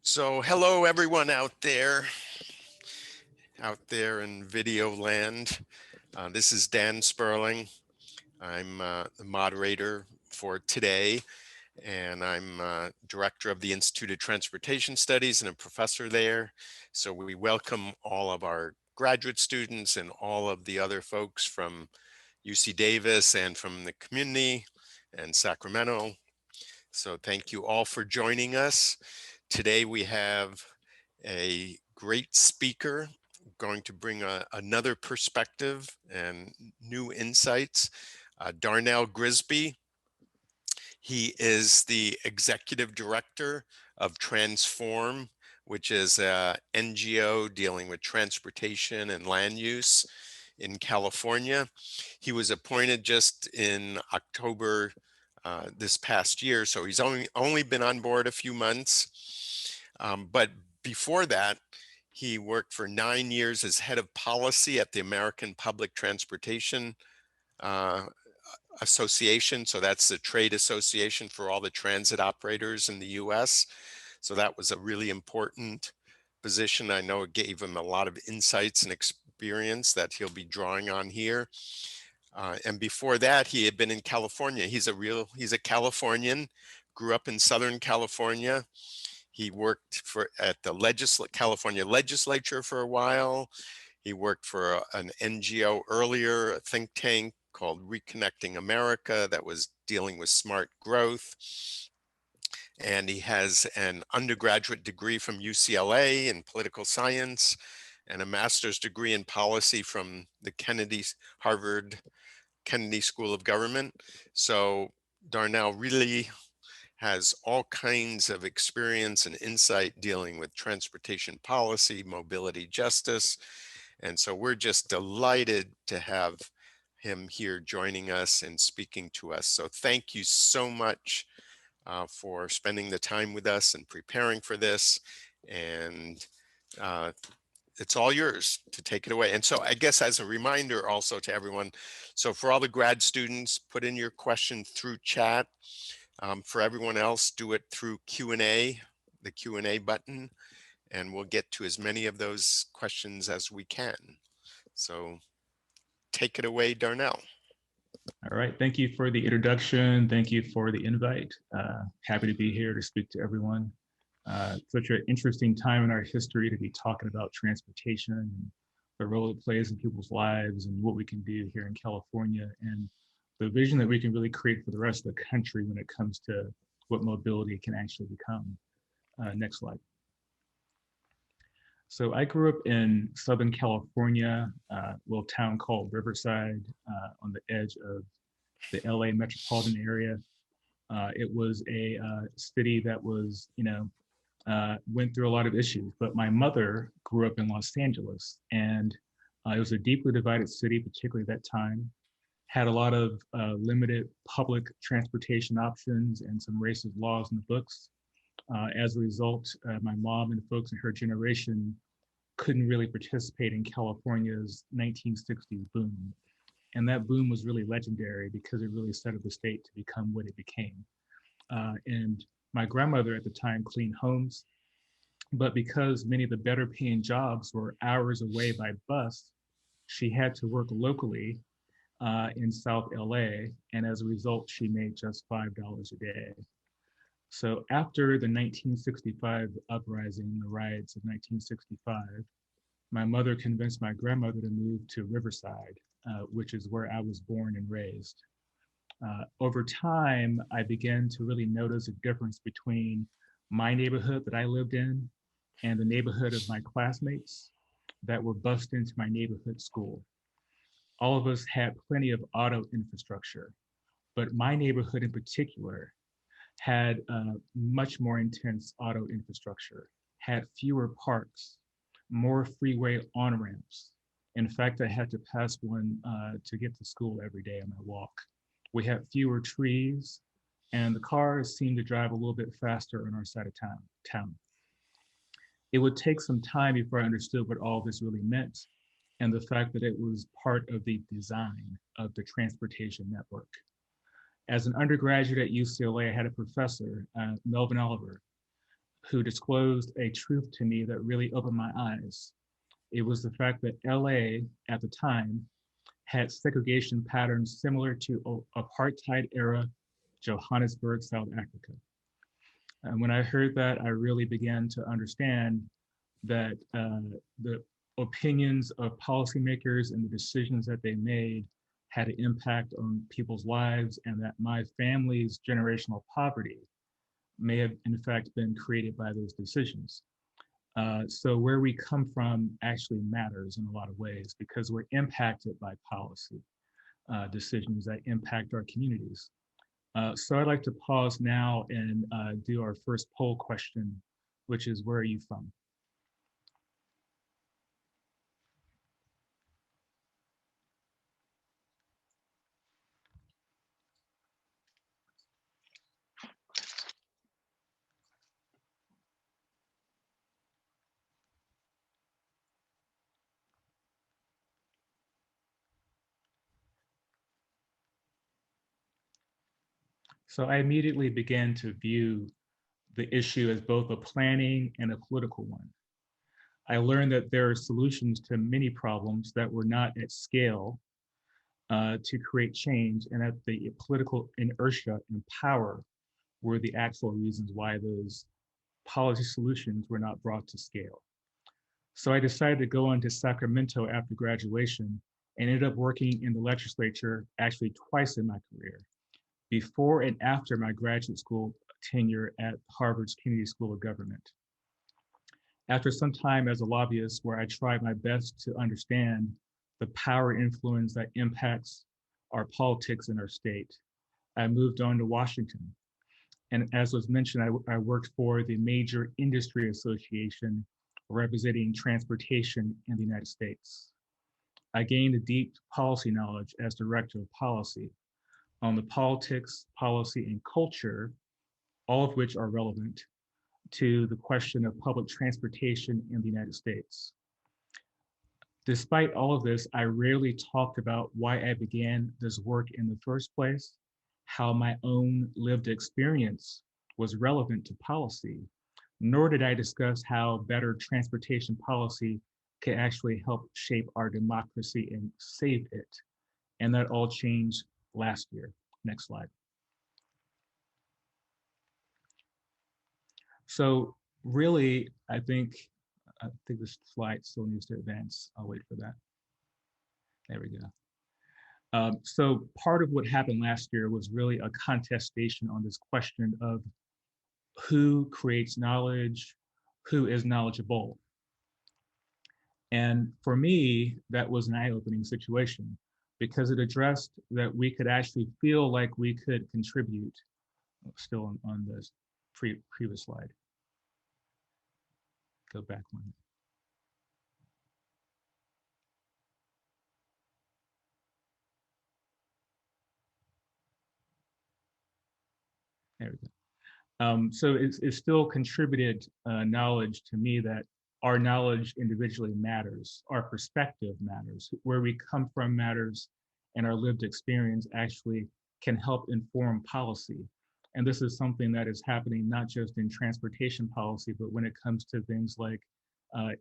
So hello everyone out there in video land. This is Dan Sperling. I'm the moderator for today, and I'm director of the Institute of Transportation Studies and a professor there. So we welcome all of our graduate students and all of the other folks from UC Davis and from the community and Sacramento. So thank you all for joining us. Today we have a great speaker going to bring another perspective and new insights. Darnell Grisby. He is the executive director of Transform, which is an NGO dealing with transportation and land use in California. He was appointed just in October this past year, so he's only been on board a few months. But before that, he worked for 9 years as head of policy at the American Public Transportation Association. So that's the trade association for all the transit operators in the US. So that was a really important position. I know it gave him a lot of insights and experience that he'll be drawing on here. And before that, he had been in California. He's a Californian, grew up in Southern California. He worked at the California legislature for a while. He worked for an NGO earlier, a think tank called Reconnecting America that was dealing with smart growth. And he has an undergraduate degree from UCLA in political science and a master's degree in policy from the Harvard Kennedy School of Government. So Darnell really has all kinds of experience and insight dealing with transportation policy, mobility justice. And so we're just delighted to have him here joining us and speaking to us. So thank you so much for spending the time with us and preparing for this. And it's all yours to take it away. And so I guess as a reminder also to everyone, so for all the grad students, put in your question through chat. For everyone else, do it through Q&A, the Q&A button, and we'll get to as many of those questions as we can. So take it away, Darnell. All right, thank you for the introduction. Thank you for the invite. Happy to be here to speak to everyone. Such an interesting time in our history to be talking about transportation and the role it plays in people's lives and what we can do here in California and the vision that we can really create for the rest of the country when it comes to what mobility can actually become. Next slide. So I grew up in Southern California, a little town called Riverside on the edge of the LA metropolitan area. It was a city that was, went through a lot of issues, but my mother grew up in Los Angeles, and it was a deeply divided city, particularly at that time, had a lot of limited public transportation options and some racist laws in the books. As a result, my mom and the folks in her generation couldn't really participate in California's 1960s boom. And that boom was really legendary because it really set up the state to become what it became. And my grandmother at the time cleaned homes, but because many of the better paying jobs were hours away by bus, she had to work locally in South LA. And as a result, she made just $5 a day. So after the 1965 uprising, the riots of 1965, my mother convinced my grandmother to move to Riverside, which is where I was born and raised. Over time, I began to really notice a difference between my neighborhood that I lived in and the neighborhood of my classmates that were bused into my neighborhood school. All of us had plenty of auto infrastructure, but my neighborhood in particular had much more intense auto infrastructure, had fewer parks, more freeway on-ramps. In fact, I had to pass one to get to school every day on my walk. We had fewer trees, and the cars seemed to drive a little bit faster on our side of town. It would take some time before I understood what all this really meant, and the fact that it was part of the design of the transportation network. As an undergraduate at UCLA, I had a professor, Melvin Oliver, who disclosed a truth to me that really opened my eyes. It was the fact that LA at the time had segregation patterns similar to apartheid era Johannesburg, South Africa. And when I heard that, I really began to understand that the opinions of policymakers and the decisions that they made had an impact on people's lives, and that my family's generational poverty may have, in fact, been created by those decisions. So where we come from actually matters in a lot of ways because we're impacted by policy decisions that impact our communities. So I'd like to pause now and do our first poll question, which is, where are you from? So I immediately began to view the issue as both a planning and a political one. I learned that there are solutions to many problems that were not at scale to create change, and that the political inertia and power were the actual reasons why those policy solutions were not brought to scale. So I decided to go on to Sacramento after graduation and ended up working in the legislature actually twice in my career, before and after my graduate school tenure at Harvard's Kennedy School of Government. After some time as a lobbyist where I tried my best to understand the power influence that impacts our politics in our state, I moved on to Washington. And as was mentioned, I worked for the major industry association representing transportation in the United States. I gained a deep policy knowledge as director of policy on the politics, policy, and culture, all of which are relevant to the question of public transportation in the United States. Despite all of this, I rarely talked about why I began this work in the first place, how my own lived experience was relevant to policy, nor did I discuss how better transportation policy could actually help shape our democracy and save it. And that all changed last year. Next slide. So really, I think this slide still needs to advance. I'll wait for that. There we go. So part of what happened last year was really a contestation on this question of who creates knowledge, who is knowledgeable. And for me, that was an eye-opening situation because it addressed that we could actually feel like we could contribute. Still on this previous slide. Go back one. There we go. So it still contributed knowledge to me that our knowledge individually matters, our perspective matters, where we come from matters, and our lived experience actually can help inform policy. And this is something that is happening not just in transportation policy, but when it comes to things like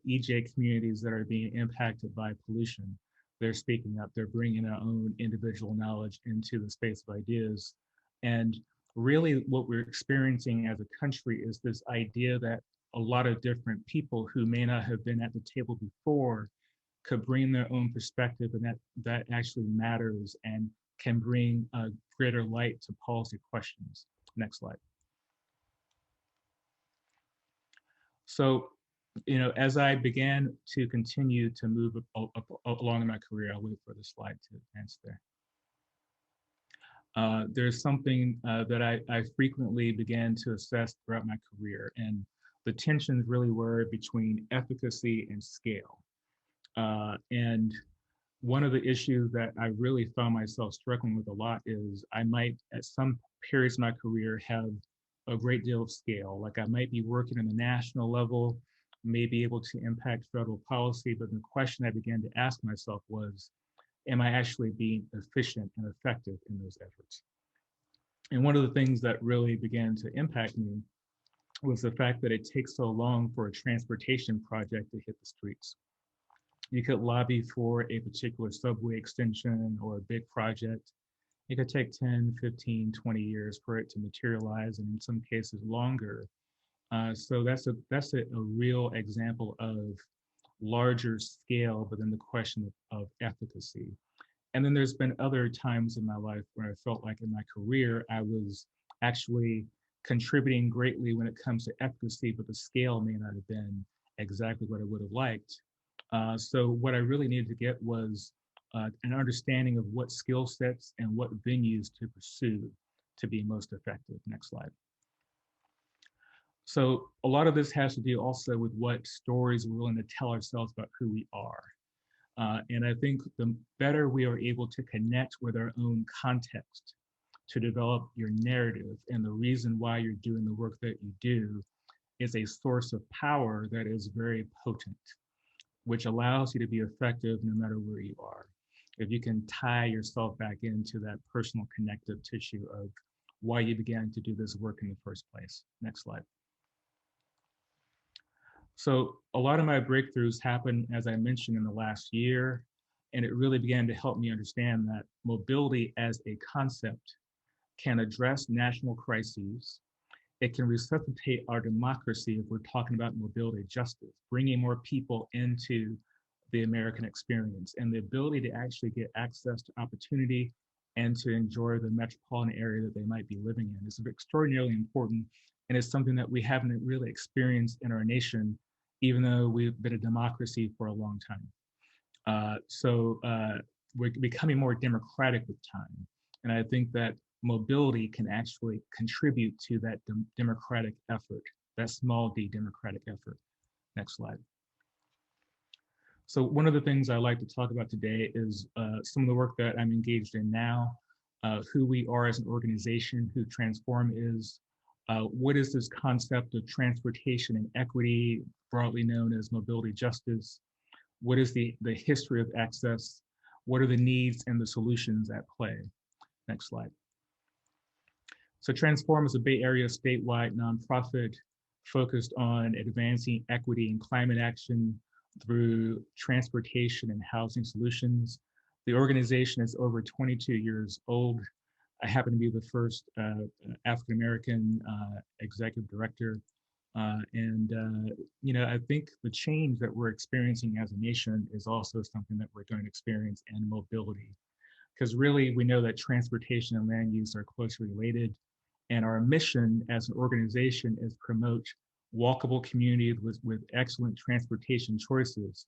EJ communities that are being impacted by pollution. They're speaking up, they're bringing their own individual knowledge into the space of ideas. And really what we're experiencing as a country is this idea that a lot of different people who may not have been at the table before could bring their own perspective, and that actually matters and can bring a greater light to policy questions. Next slide. So, as I began to continue to move along in my career, I'll wait for the slide to advance there. There's something that I frequently began to assess throughout my career, and the tensions really were between efficacy and scale. And one of the issues that I really found myself struggling with a lot is I might, at some periods of my career, have a great deal of scale. Like I might be working on the national level, may be able to impact federal policy, but the question I began to ask myself was, am I actually being efficient and effective in those efforts? And one of the things that really began to impact me was the fact that it takes so long for a transportation project to hit the streets. You could lobby for a particular subway extension or a big project. It could take 10, 15, 20 years for it to materialize, and in some cases longer. So that's a real example of larger scale, but then the question of efficacy. And then there's been other times in my life where I felt like in my career, I was actually contributing greatly when it comes to efficacy, but the scale may not have been exactly what I would have liked. So what I really needed to get was an understanding of what skill sets and what venues to pursue to be most effective. Next slide. So a lot of this has to do also with what stories we're willing to tell ourselves about who we are. And I think the better we are able to connect with our own context to develop your narrative and the reason why you're doing the work that you do is a source of power that is very potent, which allows you to be effective no matter where you are. If you can tie yourself back into that personal connective tissue of why you began to do this work in the first place. Next slide. So a lot of my breakthroughs happened, as I mentioned, in the last year, and it really began to help me understand that mobility as a concept can address national crises. It can resuscitate our democracy if we're talking about mobility justice, bringing more people into the American experience and the ability to actually get access to opportunity and to enjoy the metropolitan area that they might be living in. It's extraordinarily important, and it's something that we haven't really experienced in our nation, even though we've been a democracy for a long time. So we're becoming more democratic with time. And I think that mobility can actually contribute to that democratic effort, that small d democratic effort. Next slide. So one of the things I like to talk about today is some of the work that I'm engaged in now, who we are as an organization, who Transform is, what is this concept of transportation and equity, broadly known as mobility justice, what is the history of access, what are the needs and the solutions at play. Next slide. So Transform is a Bay Area statewide nonprofit focused on advancing equity and climate action through transportation and housing solutions. The organization is over 22 years old. I happen to be the first African-American executive director. I think the change that we're experiencing as a nation is also something that we're going to experience in mobility. Because really, we know that transportation and land use are closely related. And our mission as an organization is promote walkable communities with excellent transportation choices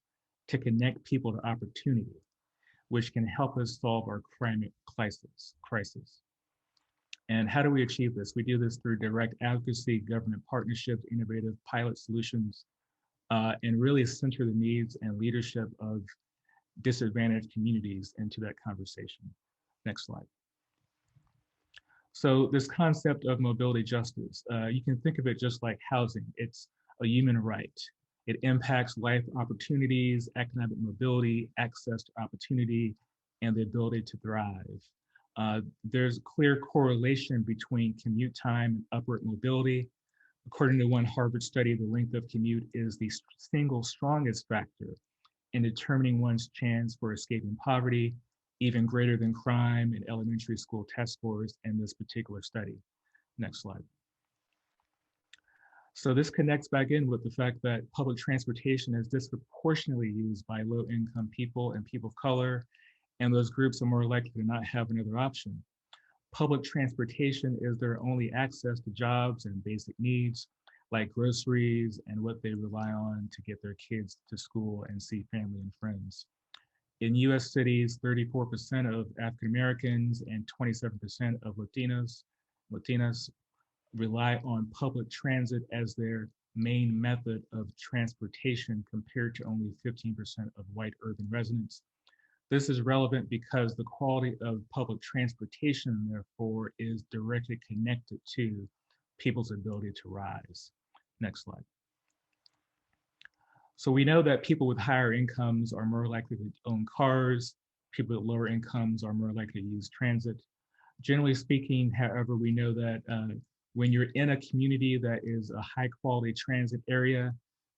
to connect people to opportunity, which can help us solve our climate crisis. And how do we achieve this? We do this through direct advocacy, government partnerships, innovative pilot solutions, and really center the needs and leadership of disadvantaged communities into that conversation. Next slide. So this concept of mobility justice, you can think of it just like housing. It's a human right. It impacts life opportunities, economic mobility, access to opportunity, and the ability to thrive. There's a clear correlation between commute time and upward mobility. According to one Harvard study, the length of commute is the single strongest factor in determining one's chance for escaping poverty, even greater than crime and elementary school test scores in this particular study. Next slide. So this connects back in with the fact that public transportation is disproportionately used by low-income people and people of color, and those groups are more likely to not have another option. Public transportation is their only access to jobs and basic needs, like groceries and what they rely on to get their kids to school and see family and friends. In US cities, 34% of African Americans and 27% of Latinas rely on public transit as their main method of transportation compared to only 15% of white urban residents. This is relevant because the quality of public transportation, therefore, is directly connected to people's ability to rise. Next slide. So we know that people with higher incomes are more likely to own cars. People with lower incomes are more likely to use transit. Generally speaking, however, we know that when you're in a community that is a high quality transit area,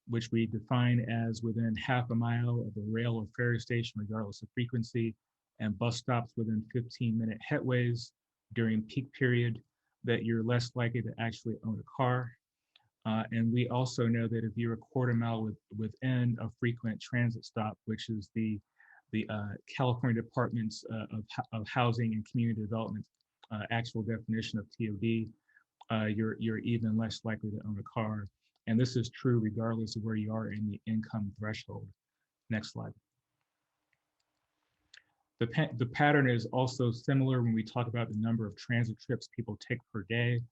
which we define as within half a mile of a rail or ferry station, regardless of frequency, and bus stops within 15-minute headways during peak period, that you're less likely to actually own a car. And we also know that if you're a quarter mile within a frequent transit stop, which is the California Department's of Housing and Community Development actual definition of TOD, you're even less likely to own a car. And this is true regardless of where you are in the income threshold. Next slide. The pattern is also similar when we talk about the number of transit trips people take per day.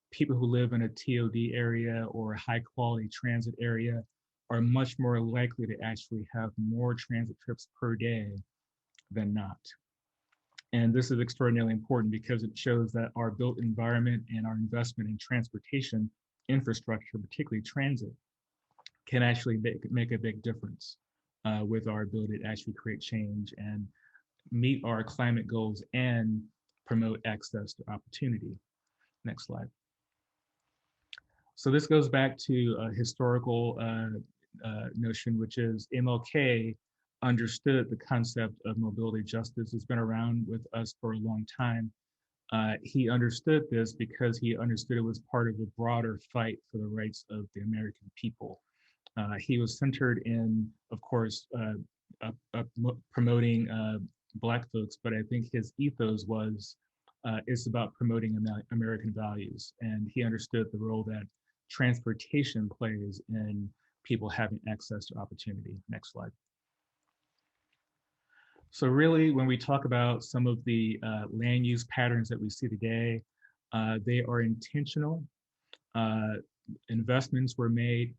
People who live in a TOD area or a high quality transit area are much more likely to actually have more transit trips per day than not. And this is extraordinarily important because it shows that our built environment and our investment in transportation infrastructure, particularly transit, can actually make a big difference with our ability to actually create change and meet our climate goals and promote access to opportunity. Next slide. So this goes back to a historical notion, which is MLK understood the concept of mobility justice. It's been around with us for a long time. He understood this because he understood it was part of a broader fight for the rights of the American people. He was centered in, of course, promoting Black folks, but I think his ethos was it's about promoting American values, and he understood the role that transportation plays in people having access to opportunity. Next slide. So really, when we talk about some of the land use patterns that we see today, they are intentional. Investments were made,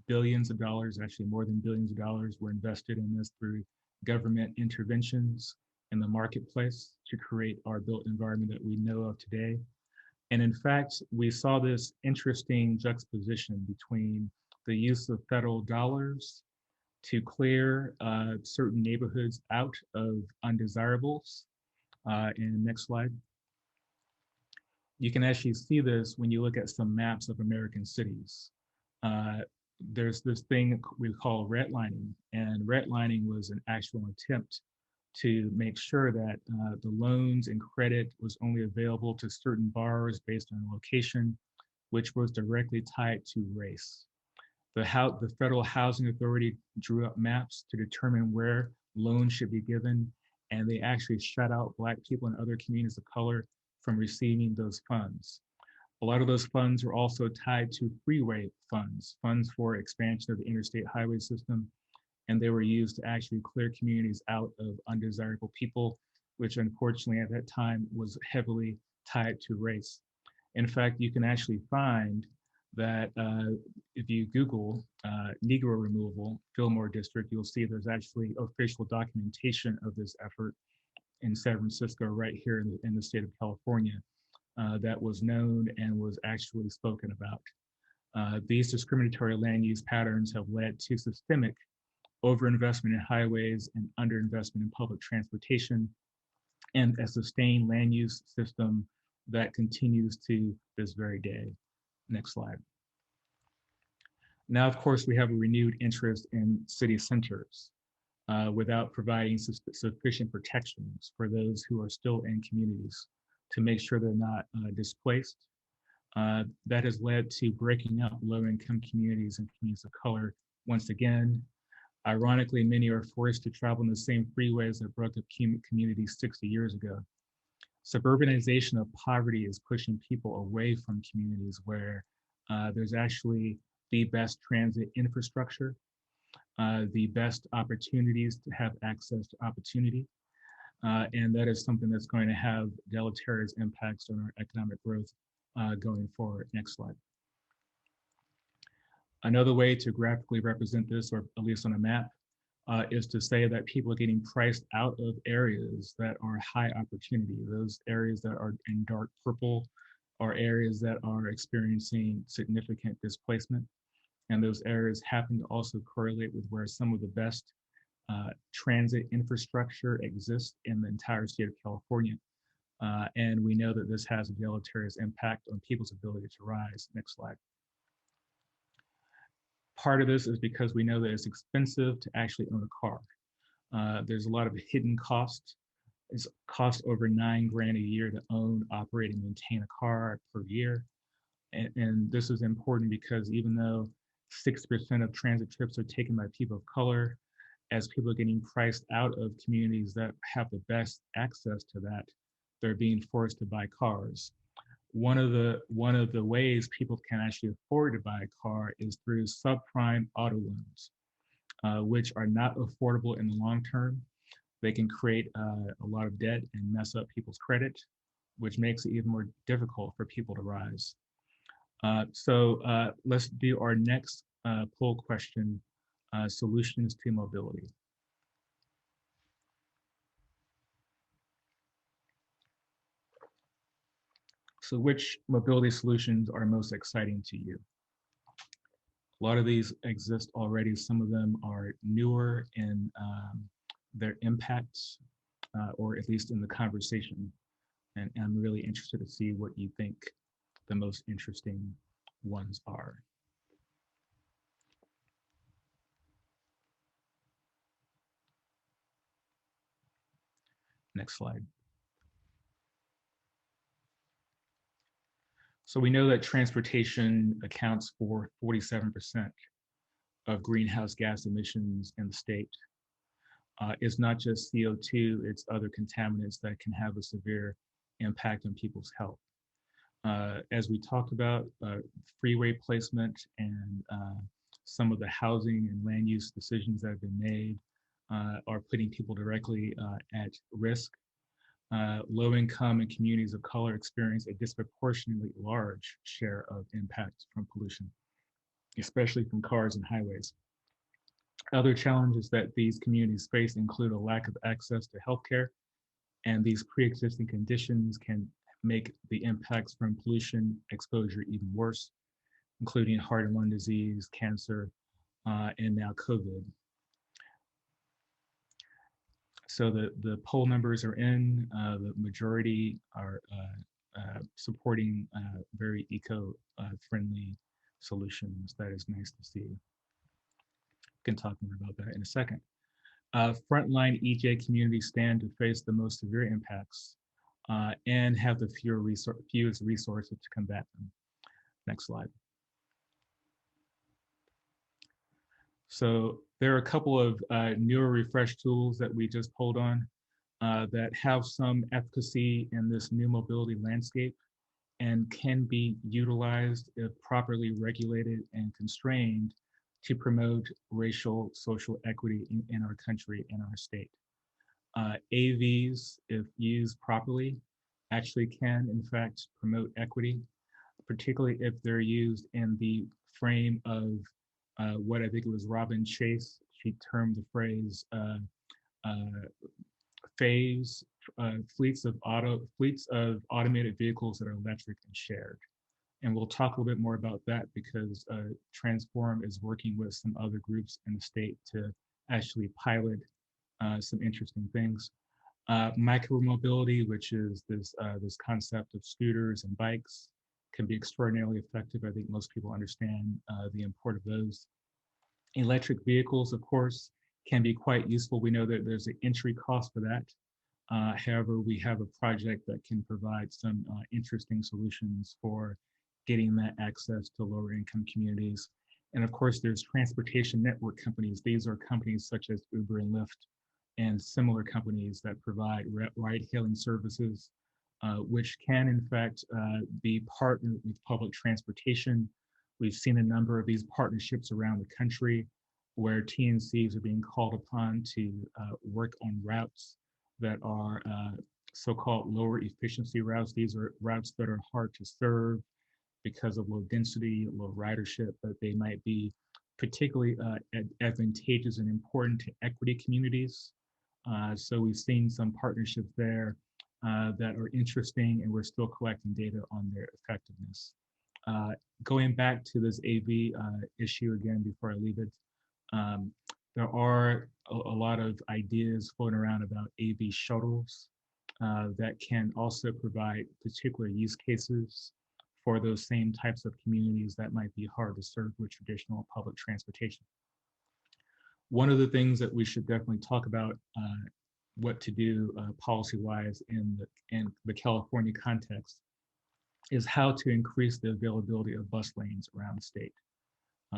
billions of dollars, actually more than billions of dollars were invested in this through government interventions in the marketplace to create our built environment that we know of today. And in fact, we saw this interesting juxtaposition between the use of federal dollars to clear certain neighborhoods out of undesirables. And next slide. You can actually see this when you look at some maps of American cities. There's this thing we call redlining, and redlining was an actual attempt to make sure that the loans and credit was only available to certain borrowers based on location, which was directly tied to race. The Federal Housing Authority drew up maps to determine where loans should be given, and they actually shut out Black people and other communities of color from receiving those funds. A lot of those funds were also tied to freeway funds, funds for expansion of the interstate highway system, and they were used to actually clear communities out of undesirable people, which unfortunately at that time was heavily tied to race. In fact, you can actually find that if you Google Negro removal, Fillmore District, you'll see there's actually official documentation of this effort in San Francisco, right here in the state of California, that was known and was actually spoken about. These discriminatory land use patterns have led to systemic overinvestment in highways and underinvestment in public transportation, and a sustained land use system that continues to this very day. Next slide. Now, of course, we have a renewed interest in city centers without providing sufficient protections for those who are still in communities to make sure they're not displaced. That has led to breaking up low-income communities and communities of color. Once again, ironically, many are forced to travel on the same freeways that broke up communities 60 years ago. Suburbanization of poverty is pushing people away from communities where there's actually the best transit infrastructure, the best opportunities to have access to opportunity. And that is something that's going to have deleterious impacts on our economic growth going forward. Next slide. Another way to graphically represent this, or at least on a map, is to say that people are getting priced out of areas that are high opportunity. Those areas that are in dark purple are areas that are experiencing significant displacement. And those areas happen to also correlate with where some of the best transit infrastructure exists in the entire state of California. And we know that this has a deleterious impact on people's ability to rise. Next slide. Part of this is because we know that it's expensive to actually own a car. There's a lot of hidden costs. It costs over $9,000 a year to own, operate, and maintain a car per year. And this is important because even though 60% of transit trips are taken by people of color, as people are getting priced out of communities that have the best access to that, they're being forced to buy cars. One of the ways people can actually afford to buy a car is through subprime auto loans, which are not affordable in the long term. They can create a lot of debt and mess up people's credit, which makes it even more difficult for people to rise. So let's do our next poll question, solutions to mobility. So which mobility solutions are most exciting to you? A lot of these exist already. Some of them are newer in their impacts, or at least in the conversation. And I'm really interested to see what you think the most interesting ones are. Next slide. So we know that transportation accounts for 47% of greenhouse gas emissions in the state. It's not just CO2, it's other contaminants that can have a severe impact on people's health. As we talked about, freeway placement and some of the housing and land use decisions that have been made are putting people directly at risk. Low income and communities of color experience a disproportionately large share of impact from pollution, especially from cars and highways. Other challenges that these communities face include a lack of access to healthcare, and these pre-existing conditions can make the impacts from pollution exposure even worse, including heart and lung disease, cancer, and now COVID. So the poll numbers are in, the majority are supporting very eco-friendly solutions. That is nice to see. We can talk more about that in a second. Frontline EJ communities stand to face the most severe impacts and have the fewest resources to combat them. Next slide. So there are a couple of newer refresh tools that we just pulled on that have some efficacy in this new mobility landscape and can be utilized if properly regulated and constrained to promote racial social equity in our country and our state. AVs, if used properly, actually can in fact promote equity, particularly if they're used in the frame of what I think it was Robin Chase, she termed the phrase phase, fleets of automated vehicles that are electric and shared. And we'll talk a little bit more about that because Transform is working with some other groups in the state to actually pilot some interesting things. Micromobility, which is this concept of scooters and bikes, can be extraordinarily effective. I think most people understand the import of those. Electric vehicles, of course, can be quite useful. We know that there's an entry cost for that. However, we have a project that can provide some interesting solutions for getting that access to lower income communities. And of course, there's transportation network companies. These are companies such as Uber and Lyft and similar companies that provide ride-hailing services, which can in fact be partnered with public transportation. We've seen a number of these partnerships around the country where TNCs are being called upon to work on routes that are so-called lower efficiency routes. These are routes that are hard to serve because of low density, low ridership, but they might be particularly advantageous and important to equity communities. So we've seen some partnerships there that are interesting, and we're still collecting data on their effectiveness. Going back to this AV issue again before I leave it, there are a lot of ideas floating around about AV shuttles that can also provide particular use cases for those same types of communities that might be hard to serve with traditional public transportation. One of the things that we should definitely talk about what to do policy-wise in the California context is how to increase the availability of bus lanes around the state.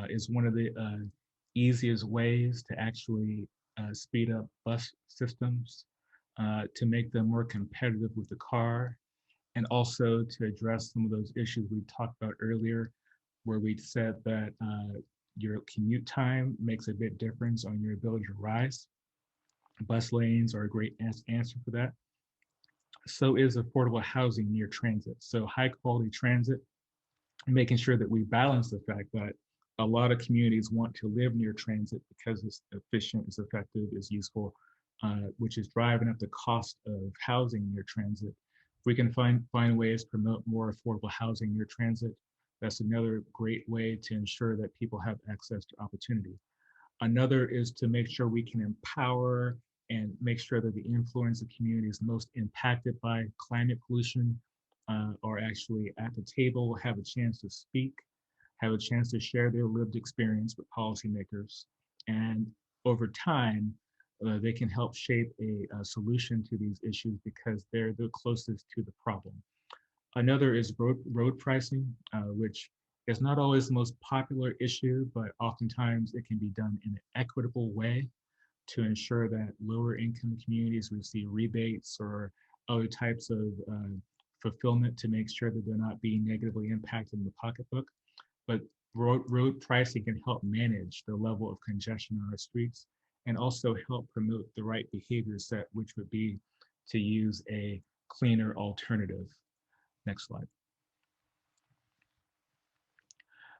Is one of the easiest ways to actually speed up bus systems to make them more competitive with the car, and also to address some of those issues we talked about earlier, where we said that your commute time makes a big difference on your ability to rise. Bus lanes are a great answer for that. So is affordable housing near transit. So high quality transit, making sure that we balance the fact that a lot of communities want to live near transit because it's efficient, it's effective, it's useful, which is driving up the cost of housing near transit. If we can find ways to promote more affordable housing near transit, that's another great way to ensure that people have access to opportunity. Another is to make sure we can empower and make sure that the influence of communities most impacted by climate pollution are actually at the table, have a chance to speak, have a chance to share their lived experience with policymakers. And over time, they can help shape a solution to these issues because they're the closest to the problem. Another is road pricing, which is not always the most popular issue, but oftentimes it can be done in an equitable way to ensure that lower income communities receive rebates or other types of fulfillment to make sure that they're not being negatively impacted in the pocketbook. But road pricing can help manage the level of congestion on our streets and also help promote the right behavior set, which would be to use a cleaner alternative. Next slide.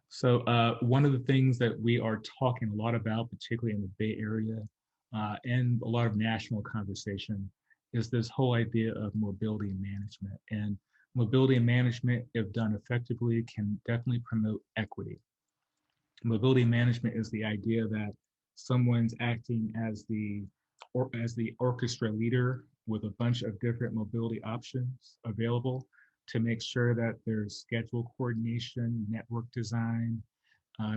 So one of the things that we are talking a lot about, particularly in the Bay Area and a lot of national conversation, is this whole idea of mobility management. And mobility management, if done effectively, can definitely promote equity. Mobility management is the idea that someone's acting as the orchestra leader with a bunch of different mobility options available to make sure that there's schedule coordination, network design,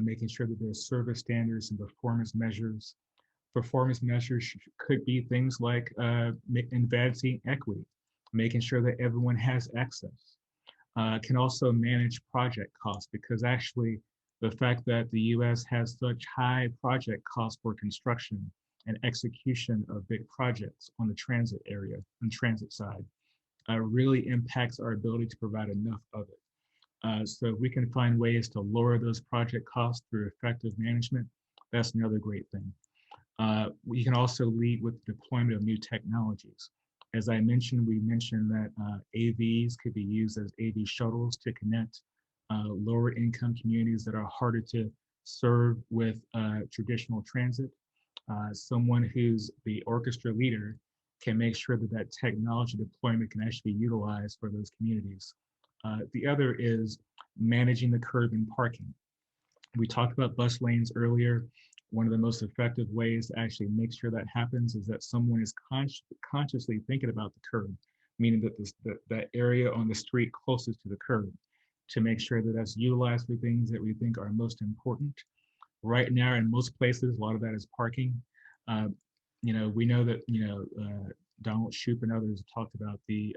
making sure that there's service standards and performance measures. Performance measures could be things like advancing equity, making sure that everyone has access. Can also manage project costs because actually the fact that the US has such high project costs for construction and execution of big projects on the transit area, on transit side, really impacts our ability to provide enough of it. So if we can find ways to lower those project costs through effective management, that's another great thing. We can also lead with the deployment of new technologies. As I mentioned, we mentioned that AVs could be used as AV shuttles to connect lower income communities that are harder to serve with traditional transit. Someone who's the orchestra leader can make sure that that technology deployment can actually be utilized for those communities. The other is managing the curb and parking. We talked about bus lanes earlier. One of the most effective ways to actually make sure that happens is that someone is consciously thinking about the curb, meaning that that area on the street closest to the curb, to make sure that that's utilized for things that we think are most important. Right now, in most places, a lot of that is parking. Uh, we know that, Donald Shoup and others talked about the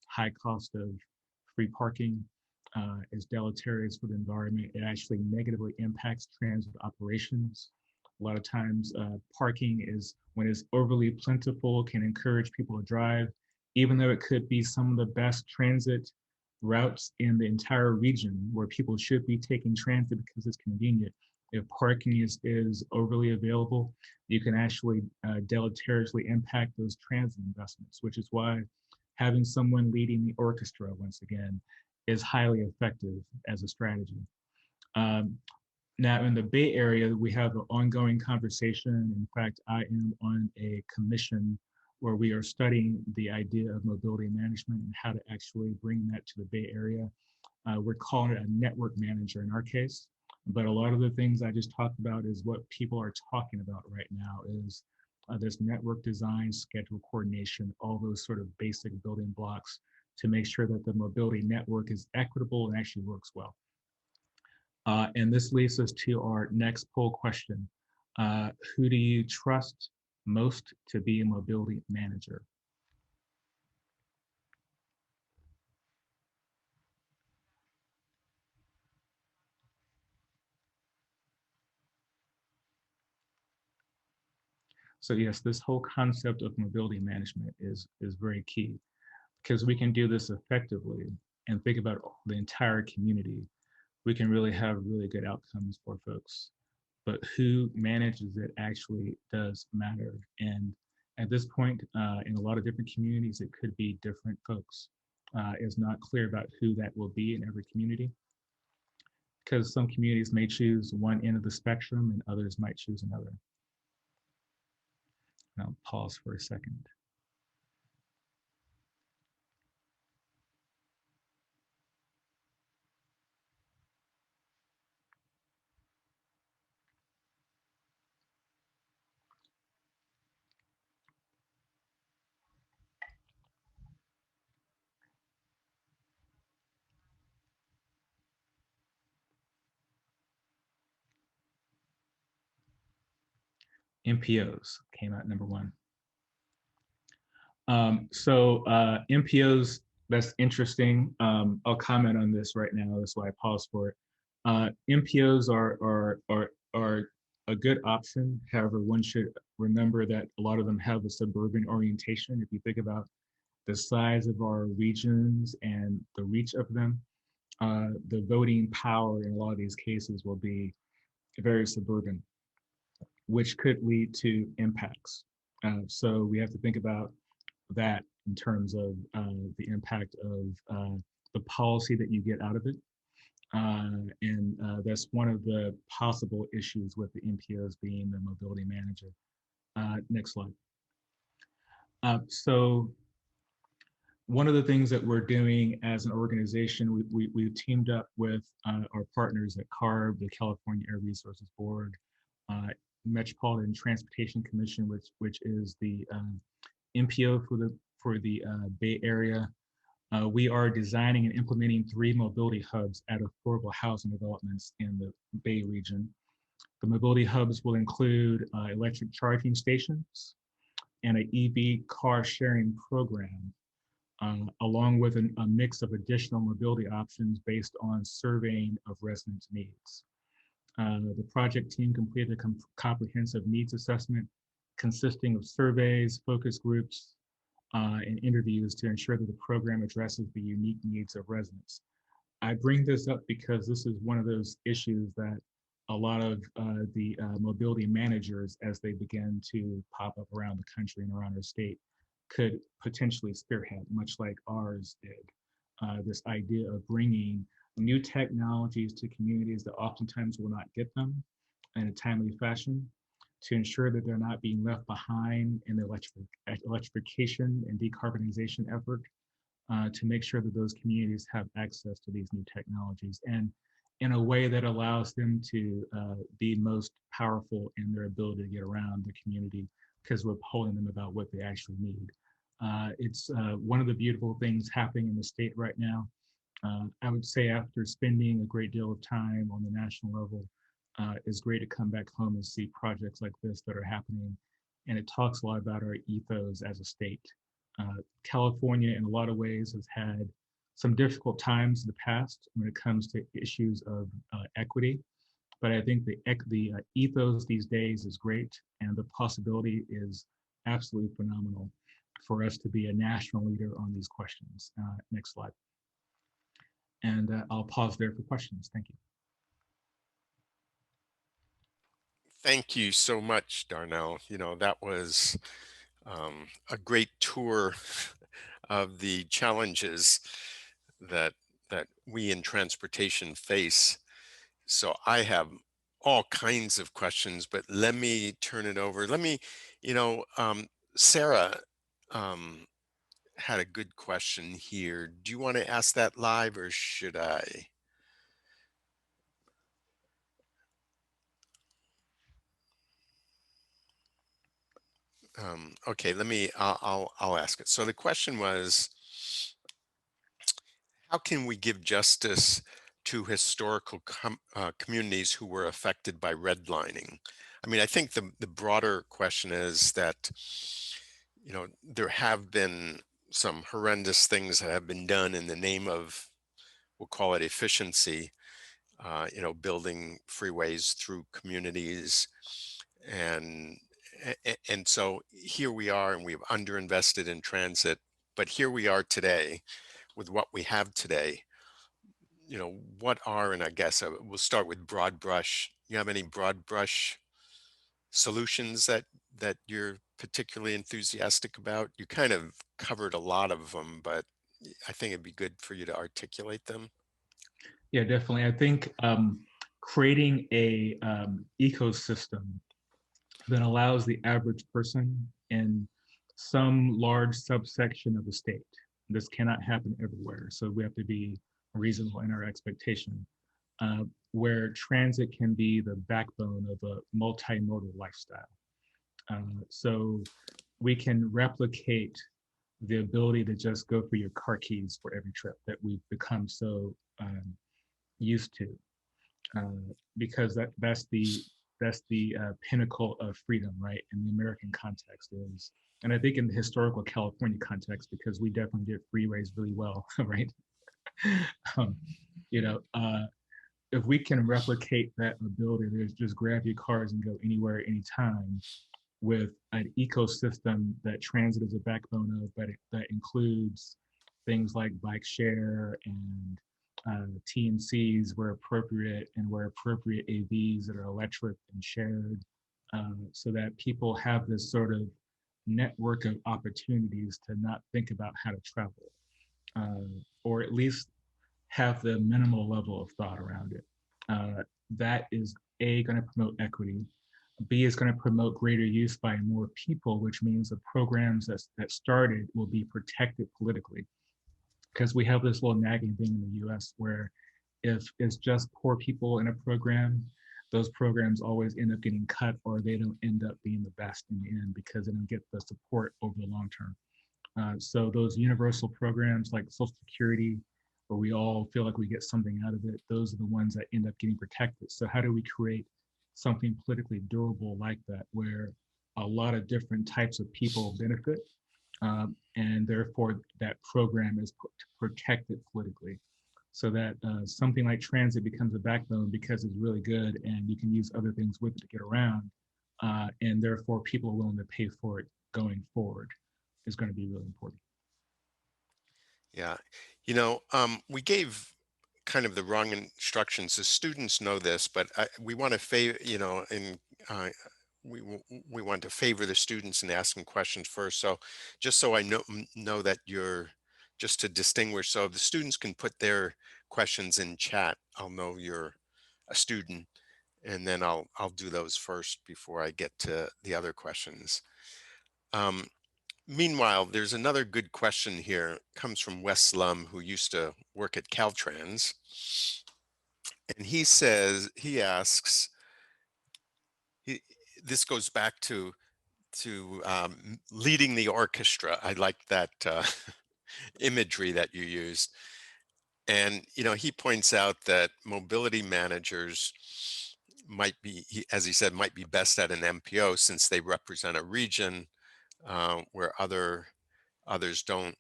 high cost of free parking is deleterious for the environment. It actually negatively impacts transit operations. A lot of times, parking is, when it's overly plentiful, can encourage people to drive, even though it could be some of the best transit routes in the entire region where people should be taking transit because it's convenient. If parking is overly available, you can actually deleteriously impact those transit investments, which is why having someone leading the orchestra, once again, is highly effective as a strategy. Now, in the Bay Area, we have an ongoing conversation. In fact, I am on a commission where we are studying the idea of mobility management and how to actually bring that to the Bay Area. We're calling it a network manager in our case, but a lot of the things I just talked about is what people are talking about right now is There's network design, schedule coordination, all those sort of basic building blocks to make sure that the mobility network is equitable and actually works well. And this leads us to our next poll question. Who do you trust most to be a mobility manager? So yes, this whole concept of mobility management is very key because we can do this effectively and think about the entire community. We can really have really good outcomes for folks. But who manages it actually does matter. And at this point, in a lot of different communities, it could be different folks. It's not clear about who that will be in every community because some communities may choose one end of the spectrum and others might choose another. And I'll pause for a second. MPOs came out number one. MPOs, that's interesting. I'll comment on this right now. That's why I paused for it. MPOs are a good option. However, one should remember that a lot of them have a suburban orientation. If you think about the size of our regions and the reach of them, the voting power in a lot of these cases will be very suburban, which could lead to impacts. So we have to think about that in terms of the impact of the policy that you get out of it. And that's one of the possible issues with the MPOs being the mobility manager. Next slide. So one of the things that we're doing as an organization, we've teamed up with our partners at CARB, the California Air Resources Board, Metropolitan Transportation Commission, which is the MPO for the Bay Area. We are designing and implementing 3 mobility hubs at affordable housing developments in the Bay region. The mobility hubs will include electric charging stations and an EV car sharing program, along with a mix of additional mobility options based on surveying of residents' needs. The project team completed a comprehensive needs assessment consisting of surveys, focus groups, and interviews to ensure that the program addresses the unique needs of residents. I bring this up because this is one of those issues that a lot of the mobility managers, as they begin to pop up around the country and around our state, could potentially spearhead, much like ours did. This idea of bringing new technologies to communities that oftentimes will not get them in a timely fashion to ensure that they're not being left behind in the electrification and decarbonization effort, to make sure that those communities have access to these new technologies and in a way that allows them to be most powerful in their ability to get around the community because we're polling them about what they actually need. It's one of the beautiful things happening in the state right now. I would say after spending a great deal of time on the national level, it's great to come back home and see projects like this that are happening. And it talks a lot about our ethos as a state. California, in a lot of ways, has had some difficult times in the past when it comes to issues of equity. But I think the ethos these days is great, and the possibility is absolutely phenomenal for us to be a national leader on these questions. Next slide. And I'll pause there for questions. Thank you. Thank you so much, Darnell. That was a great tour of the challenges that we in transportation face. So I have all kinds of questions, but let me turn it over. Sarah um, had a good question here. Do you want to ask that live or should I? Okay, I'll ask it. So the question was, how can we give justice to historical communities who were affected by redlining? I mean, I think the broader question is that, there have been some horrendous things that have been done in the name of, we'll call it efficiency, building freeways through communities. And and so here we are, and we've underinvested in transit, but here we are today with what we have today. What are, and I guess we'll start with broad brush. You have any broad brush solutions that you're particularly enthusiastic about? You kind of covered a lot of them, but I think it'd be good for you to articulate them. Yeah, definitely. I think creating a ecosystem that allows the average person in some large subsection of the state. This cannot happen everywhere, so we have to be reasonable in our expectation. Where transit can be the backbone of a multimodal lifestyle. So we can replicate the ability to just go for your car keys for every trip that we've become so used to, because that's the pinnacle of freedom, right? In the American context is, and I think in the historical California context, because we definitely did freeways really well, right? um, you know, if we can replicate that ability, there's just grab your cars and go anywhere, anytime, with an ecosystem that transit is a backbone of, but that includes things like bike share and TNCs where appropriate, and where appropriate AVs that are electric and shared, so that people have this sort of network of opportunities to not think about how to travel, or at least have the minimal level of thought around it. That is A, going to promote equity. B, is going to promote greater use by more people, which means the programs that started will be protected politically. Because we have this little nagging thing in the US where if it's just poor people in a program, those programs always end up getting cut, or they don't end up being the best in the end because they don't get the support over the long term. So those universal programs like Social Security, where we all feel like we get something out of it, those are the ones that end up getting protected. So how do we create something politically durable like that, where a lot of different types of people benefit, and therefore that program is protected politically, so that something like transit becomes a backbone because it's really good and you can use other things with it to get around, and therefore people are willing to pay for it going forward, is going to be really important. Yeah. We gave kind of the wrong instructions. The students know this, but we want to favor, and uh, we want to favor the students in asking questions first. So just so I know that you're, just to distinguish, so the students can put their questions in chat. I'll know you're a student, and then I'll do those first before I get to the other questions. Um, Meanwhile, there's another good question here. Comes from Wes Slum, who used to work at Caltrans. And he asks, he, this goes back to leading the orchestra. I like that imagery that you used. And, he points out that mobility managers might be, as he said, might be best at an MPO since they represent a region where others don't.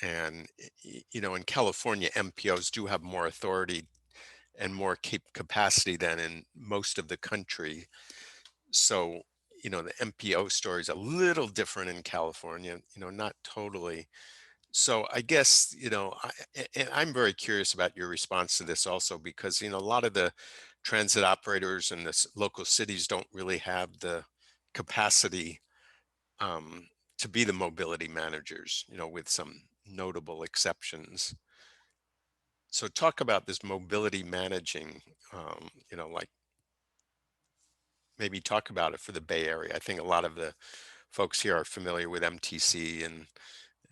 And, in California, MPOs do have more authority and more capacity than in most of the country. So, the MPO story is a little different in California, not totally. So I guess, and I'm very curious about your response to this also, because, a lot of the transit operators in the local cities don't really have the capacity um, to be the mobility managers, with some notable exceptions. So talk about this mobility managing, like maybe talk about it for the Bay Area. I think a lot of the folks here are familiar with MTC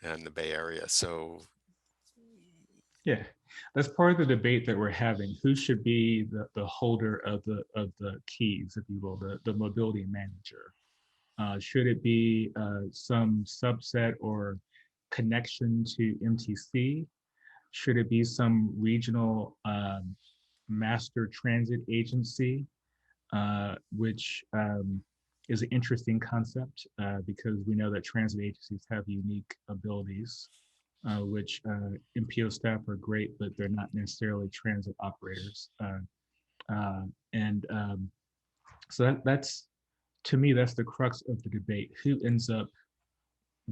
and the Bay Area. So Yeah, that's part of the debate that we're having. Who should be the holder of the keys, if you will, the mobility manager? Should it be some subset or connection to MTC? Should it be some regional master transit agency, which is an interesting concept because we know that transit agencies have unique abilities, which MPO staff are great, but they're not necessarily transit operators. And so that's, to me, that's the crux of the debate. Who ends up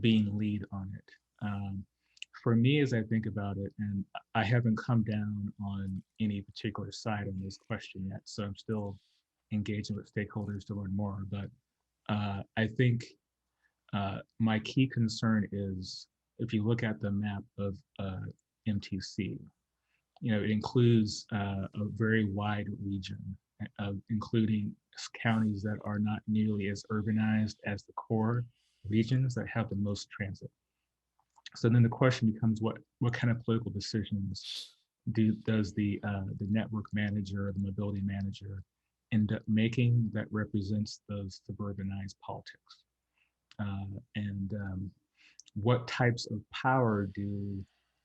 being lead on it? For me, as I think about it, and I haven't come down on any particular side on this question yet, so I'm still engaging with stakeholders to learn more. But I think my key concern is if you look at the map of MTC, it includes a very wide region, including counties that are not nearly as urbanized as the core regions that have the most transit. So then the question becomes, what kind of political decisions does the network manager or the mobility manager end up making that represents those suburbanized politics? And what types of power do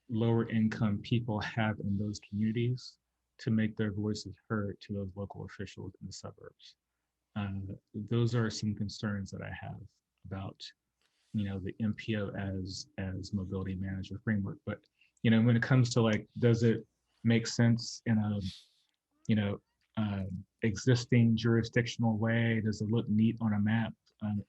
lower income people have in those communities to make their voices heard to those local officials in the suburbs? Those are some concerns that I have about the MPO as mobility manager framework. But when it comes to like, does it make sense in a existing jurisdictional way? Does it look neat on a map?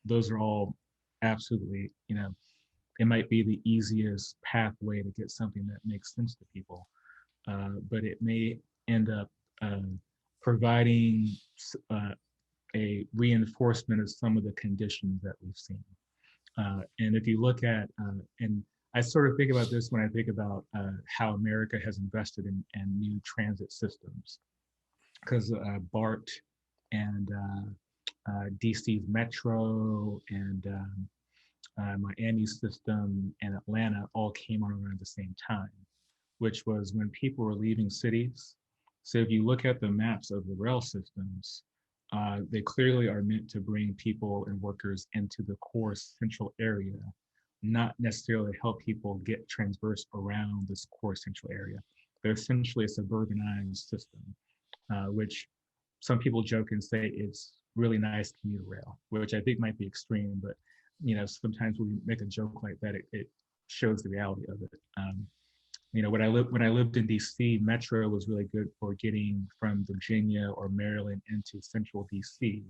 Those are all absolutely, it might be the easiest pathway to get something that makes sense to people, but it may end up providing a reinforcement of some of the conditions that we've seen. And if you look at, and I sort of think about this when I think about how America has invested in new transit systems, because BART and DC's Metro and Miami system and Atlanta all came on around the same time, which was when people were leaving cities. So if you look at the maps of the rail systems, they clearly are meant to bring people and workers into the core central area, not necessarily help people get transverse around this core central area. They're essentially a suburbanized system, which some people joke and say it's really nice commuter rail, which I think might be extreme, but sometimes when we make a joke like that, it shows the reality of it. When I lived in DC, Metro was really good for getting from Virginia or Maryland into central DC.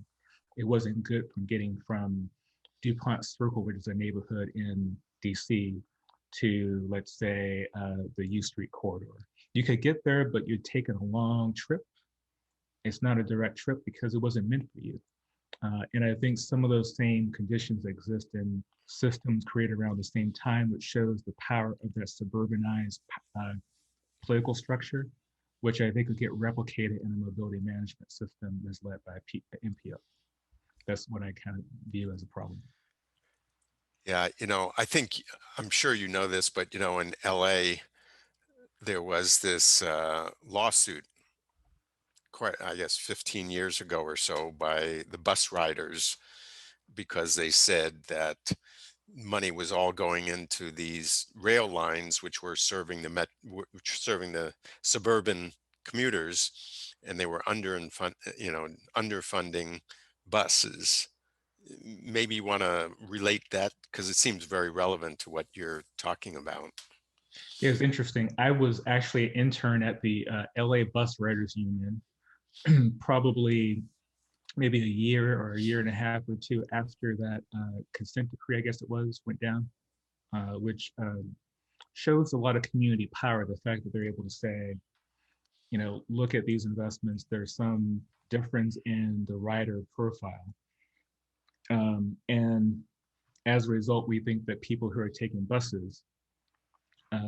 It wasn't good for getting from DuPont Circle, which is a neighborhood in DC, to, let's say, the U Street corridor. You could get there, but you're taking a long trip. It's not a direct trip because it wasn't meant for you. And I think some of those same conditions exist in systems created around the same time, which shows the power of that suburbanized political structure, which I think would get replicated in a mobility management system that's led by MPO. That's what I kind of view as a problem. Yeah, I'm sure you know this, but in LA, there was this lawsuit quite, I guess, 15 years ago or so by the bus riders because they said that money was all going into these rail lines which were serving the suburban commuters, and they were underfunding buses. Maybe you want to relate that because it seems very relevant to what you're talking about. Yeah, it's interesting. I was actually an intern at the LA Bus Riders Union, probably maybe a year or a year and a half or two after that consent decree, I guess it was, went down, which shows a lot of community power. The fact that they're able to say, look at these investments, there's some difference in the rider profile. And as a result, we think that people who are taking buses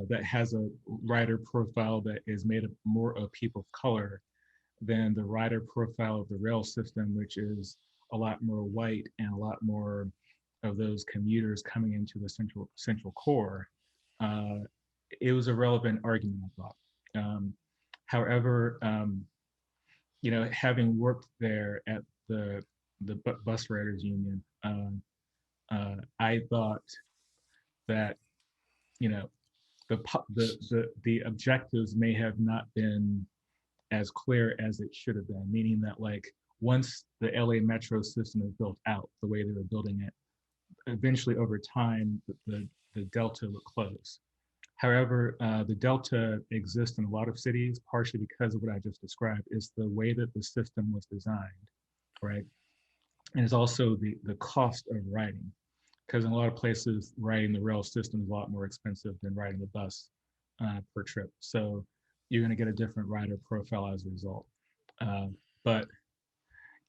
that has a rider profile that is made up more of people of color than the rider profile of the rail system, which is a lot more white and a lot more of those commuters coming into the central core. It was a relevant argument, I thought. However, having worked there at the bus riders union. I thought that, you know, the objectives may have not been as clear as it should have been, meaning that like once the LA metro system is built out the way they were building it, eventually over time the delta would close. However, the delta exists in a lot of cities, partially because of what I just described, is the way that the system was designed, right? And it's also the cost of riding, because in a lot of places, riding the rail system is a lot more expensive than riding the bus per trip. So you're going to get a different rider profile as a result. Uh, but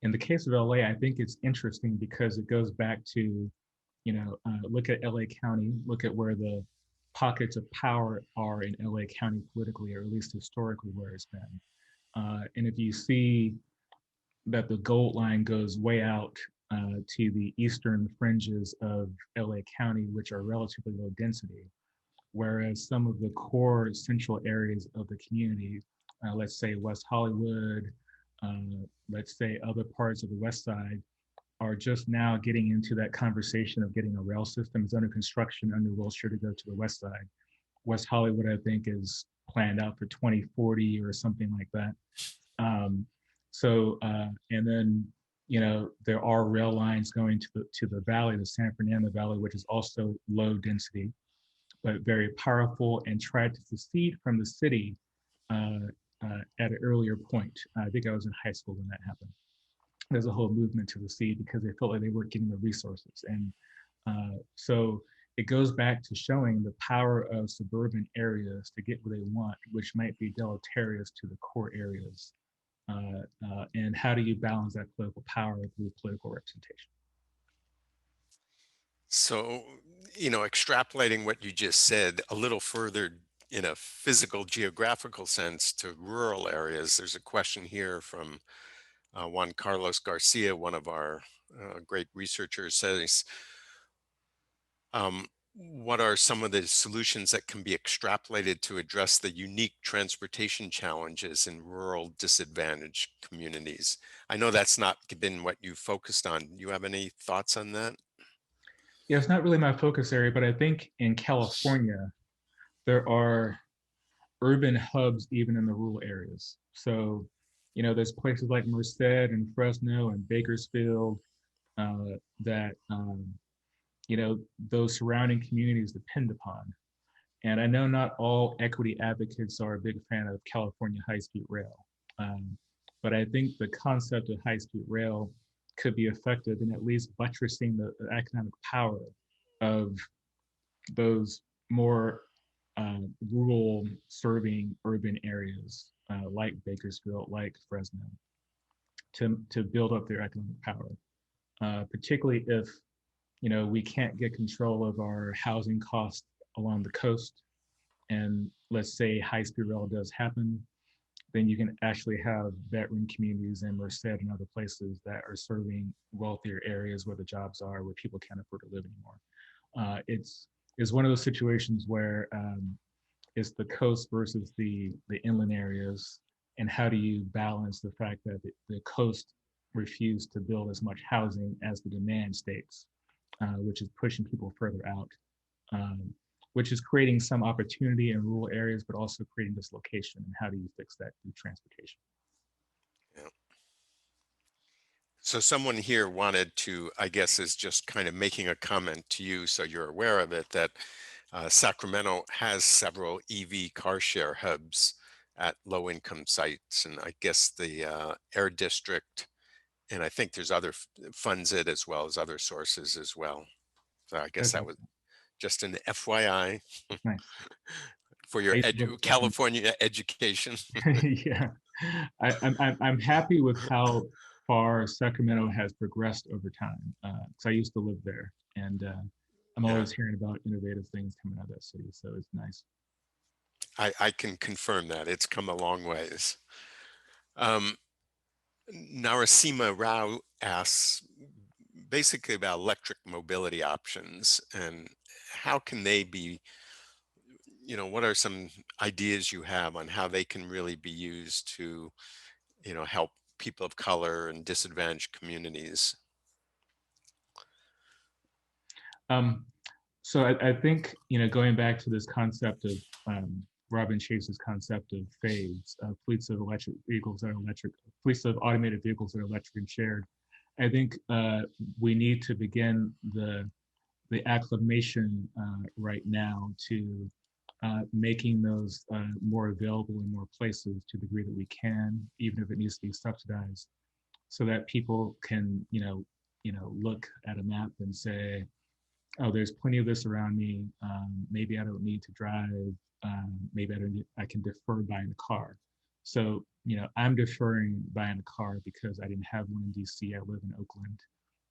in the case of LA, I think it's interesting because it goes back to, look at LA County, look at where the pockets of power are in LA County politically, or at least historically where it's been. And if you see that the gold line goes way out to the eastern fringes of LA County, which are relatively low density, whereas some of the core central areas of the community, let's say West Hollywood, uh, let's say other parts of the West Side, are just now getting into that conversation of getting a rail system. It's under construction under Wilshire to go to the West Side. West Hollywood, I think, is planned out for 2040 or something like that. Um, and then, there are rail lines going to the valley, the San Fernando Valley, which is also low density, but very powerful, and tried to secede from the city uh, at an earlier point. I think I was in high school when that happened. There's a whole movement to secede because they felt like they weren't getting the resources. And so it goes back to showing the power of suburban areas to get what they want, which might be deleterious to the core areas. And how do you balance that political power through political representation? So, extrapolating what you just said a little further in a physical, geographical sense to rural areas, there's a question here from Juan Carlos Garcia, one of our great researchers, says, what are some of the solutions that can be extrapolated to address the unique transportation challenges in rural disadvantaged communities? I know that's not been what you focused on. Do you have any thoughts on that? Yeah, it's not really my focus area, but I think in California, there are urban hubs even in the rural areas. So, there's places like Merced and Fresno and Bakersfield that, those surrounding communities depend upon. And I know not all equity advocates are a big fan of California high-speed rail. Um, but I think the concept of high-speed rail could be effective in at least buttressing the economic power of those more rural serving urban areas like Bakersfield, like Fresno, to build up their economic power, particularly if we can't get control of our housing costs along the coast. And let's say high-speed rail does happen, then you can actually have veteran communities in Merced and other places that are serving wealthier areas where the jobs are, where people can't afford to live anymore. It's one of those situations where it's the coast versus the inland areas, and how do you balance the fact that the coast refused to build as much housing as the demand states, which is pushing people further out, um, which is creating some opportunity in rural areas, but also creating dislocation. And how do you fix that through transportation? Yeah. So someone here wanted to, I guess, is just kind of making a comment to you so you're aware of it, that Sacramento has several EV car share hubs at low income sites. And I guess the Air District, and I think there's other funds it as well as other sources as well. So I guess That's that was awesome. just an FYI Nice. for I your used to live in Sacramento. California education. Yeah, I'm happy with how far Sacramento has progressed over time. Because I used to live there, and I'm Yeah, always hearing about innovative things coming out of that city. So it's nice. I can confirm that it's come a long ways. Um, Narasima Rao asks basically about electric mobility options and how can they be, what are some ideas you have on how they can really be used to, help people of color and disadvantaged communities? Um, so I think, going back to this concept of Robin Chase's concept of fades, fleets of electric vehicles that are electric, fleets of automated vehicles that are electric and shared. I think we need to begin the acclimation right now to making those more available in more places to the degree that we can, even if it needs to be subsidized, so that people can, look at a map and say, oh, there's plenty of this around me. Maybe I don't need to drive. Maybe I don't. I can defer buying a car. So I'm deferring buying a car because I didn't have one in DC. I live in Oakland,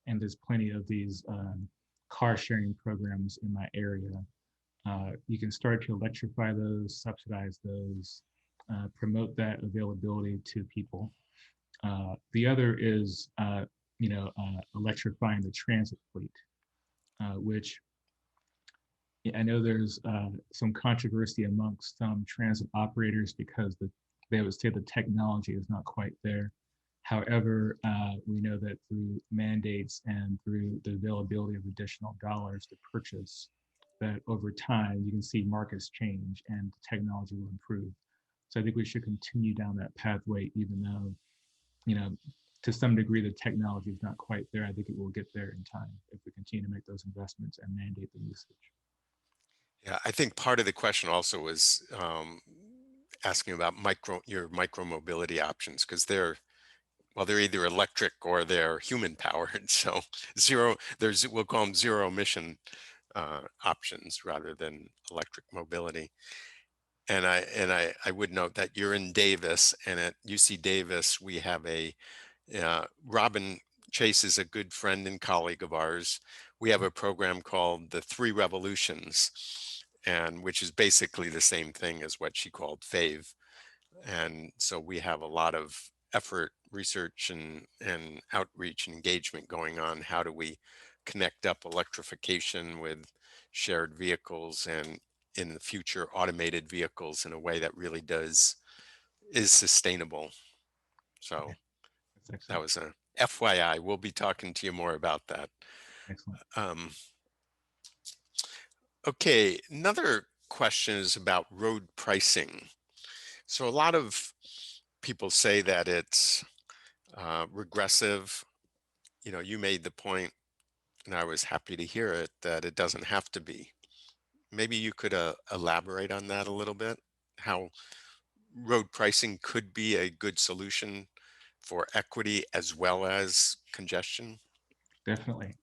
and there's plenty of these car sharing programs in my area. You can start to electrify those, subsidize those, promote that availability to people. The other is, electrifying the transit fleet, which I know there's some controversy amongst some transit operators because they would say the technology is not quite there. However, we know that through mandates and through the availability of additional dollars to purchase, that over time you can see markets change and the technology will improve. So I think we should continue down that pathway, even though, you know, to some degree the technology is not quite there. I think it will get there in time if we continue to make those investments and mandate the usage. Yeah, I think part of the question also was asking about your micro mobility options because they're either electric or they're human powered. So we'll call them zero emission options rather than electric mobility. And I would note that you're in Davis, and at UC Davis we have Robin Chase is a good friend and colleague of ours. We have a program called the Three Revolutions, and which is basically the same thing as what she called FAVE. And so we have a lot of effort, research, and outreach and engagement going on. How do we connect up electrification with shared vehicles and in the future automated vehicles in a way that really is sustainable? So Okay, that's that excellent. was a FYI. We'll be talking to you more about that. Excellent. Um, okay, another question is about road pricing. So a lot of people say that it's regressive. You know, you made the point, and I was happy to hear it, that it doesn't have to be. Maybe you could elaborate on that a little bit, how road pricing could be a good solution for equity as well as congestion. Definitely.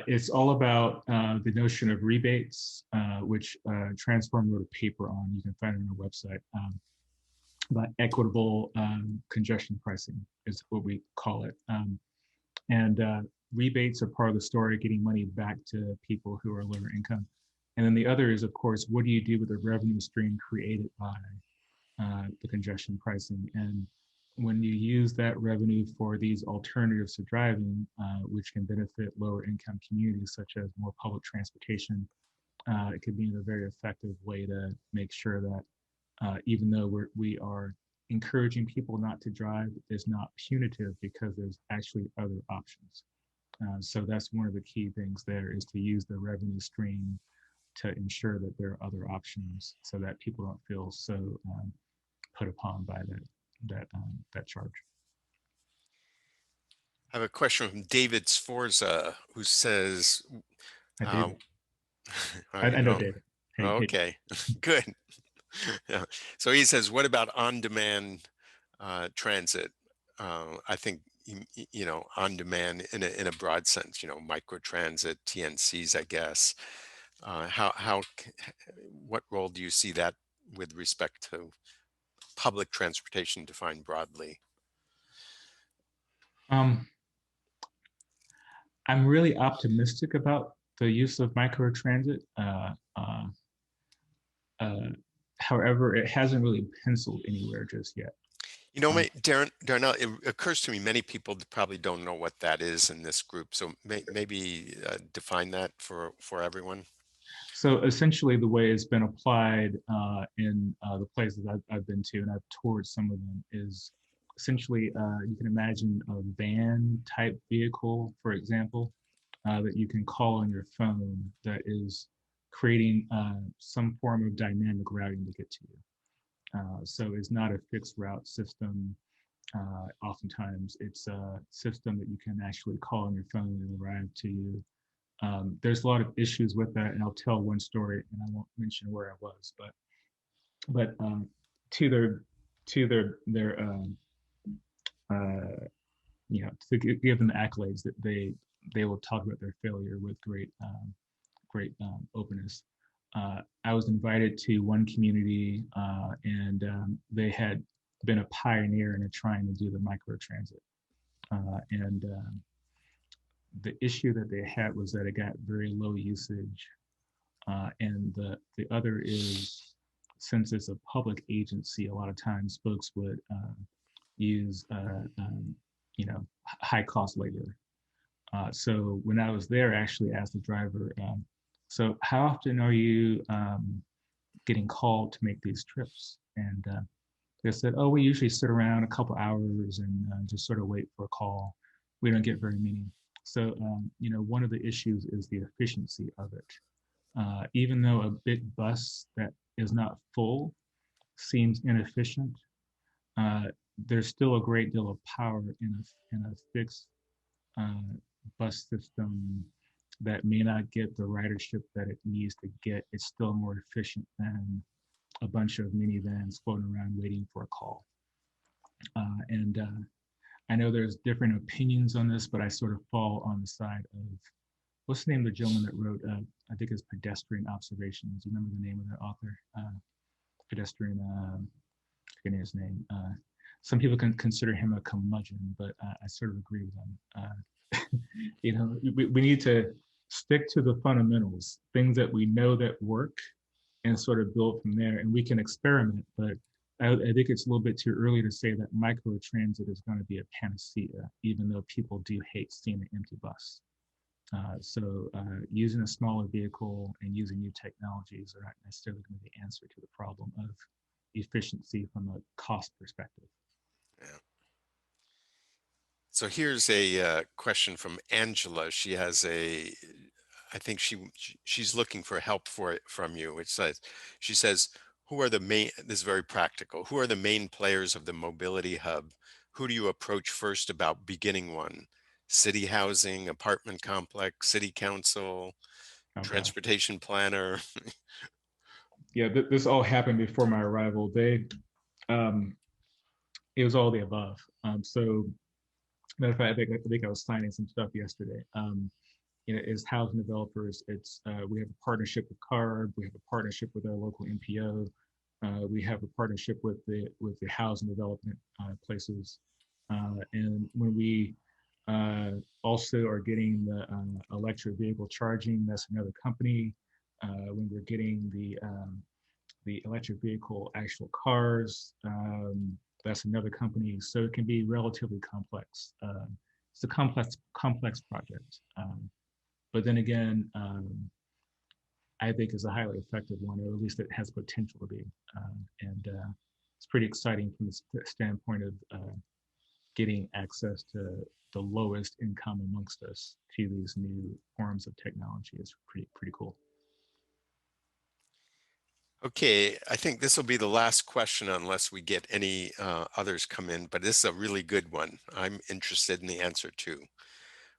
It's all about the notion of rebates, which Transform wrote a paper on. You can find it on our website. About equitable congestion pricing is what we call it. And rebates are part of the story, getting money back to people who are lower income. And then the other is, of course, what do you do with the revenue stream created by the congestion pricing? And when you use that revenue for these alternatives to driving, which can benefit lower income communities, such as more public transportation, it could be a very effective way to make sure that even though we are encouraging people not to drive, is not punitive because there's actually other options. So that's one of the key things there is to use the revenue stream to ensure that there are other options so that people don't feel so put upon by that charge. I have a question from David Sforza who says, Hi, uh, David. oh, I you know know, David. Hey. okay, good. Yeah. So he says, what about on-demand transit? I think, on demand in a broad sense, microtransit, TNCs, I guess. What role do you see that with respect to public transportation defined broadly? Um, I'm really optimistic about the use of microtransit. Uh, However, it hasn't really penciled anywhere just yet. Um, Darnell, it occurs to me many people probably don't know what that is in this group. So maybe define that for everyone. so essentially, the way it's been applied in the places I've been to, and I've toured some of them, is essentially you can imagine a van type vehicle, for example, that you can call on your phone that is creating some form of dynamic routing to get to you. So it's not a fixed route system. Oftentimes, it's a system that you can actually call on your phone and arrive to you. There's a lot of issues with that, and I'll tell one story, and I won't mention where I was, but to their uh, to give them the accolades that they will talk about their failure with great openness. I was invited to one community, and they had been a pioneer in trying to do the micro transit. And the issue that they had was that it got very low usage. And the other is, since it's a public agency, a lot of times folks would use, high cost labor. So when I was there, I actually asked the driver, so how often are you getting called to make these trips? And they said, oh, we usually sit around a couple hours and just sort of wait for a call. We don't get very many. So, one of the issues is the efficiency of it. Even though a big bus that is not full seems inefficient, uh, there's still a great deal of power in a fixed uh, bus system that may not get the ridership that it needs to get. It's still more efficient than a bunch of minivans floating around waiting for a call. And I know there's different opinions on this, but I sort of fall on the side of, what's the name of the gentleman that wrote, I think it's Pedestrian Observations. Do you remember the name of that author? Pedestrian, I forget his name. Some people can consider him a curmudgeon, but I sort of agree with him. We need to stick to the fundamentals, things that we know that work, and sort of build from there. And we can experiment, but I think it's a little bit too early to say that micro transit is going to be a panacea, even though people do hate seeing an empty bus. Using a smaller vehicle and using new technologies are not necessarily going to be the answer to the problem of efficiency from a cost perspective. Yeah. So here's a question from Angela. She has I think she's looking for help for it from you. She says, who are the main, this is very practical, who are the main players of the mobility hub? Who do you approach first about beginning one? City housing, apartment complex, city council, Oh gosh, transportation planner? yeah, this all happened before my arrival. Um, it was all the above. Matter of fact, I think I was signing some stuff yesterday. As housing developers, we have a partnership with CARB, we have a partnership with our local NPO, we have a partnership with the housing development places, and when we also are getting the electric vehicle charging, that's another company. When we're getting the electric vehicle actual cars, that's another company. So it can be relatively complex. It's a complex project. But then again, I think is a highly effective one, or at least it has potential to be. And it's pretty exciting from the standpoint of getting access to the lowest income amongst us to these new forms of technology. Is pretty cool. Okay, I think this will be the last question unless we get any others come in, but this is a really good one. I'm interested in the answer too.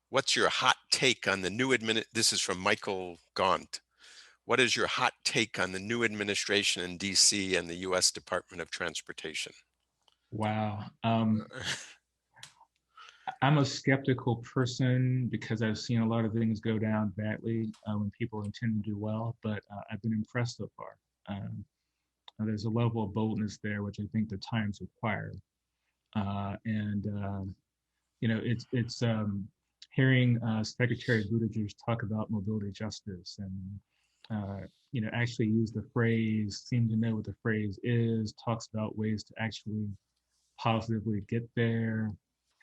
What's your hot take on the this is from Michael Gaunt. What is your hot take on the new administration in DC and the US Department of Transportation? Wow. I'm a skeptical person because I've seen a lot of things go down badly when people intend to do well, but I've been impressed so far. Um, there's a level of boldness there, which I think the times require. And it's hearing Secretary Buttigieg talk about mobility justice and actually use the phrase, seem to know what the phrase is, talks about ways to actually positively get there,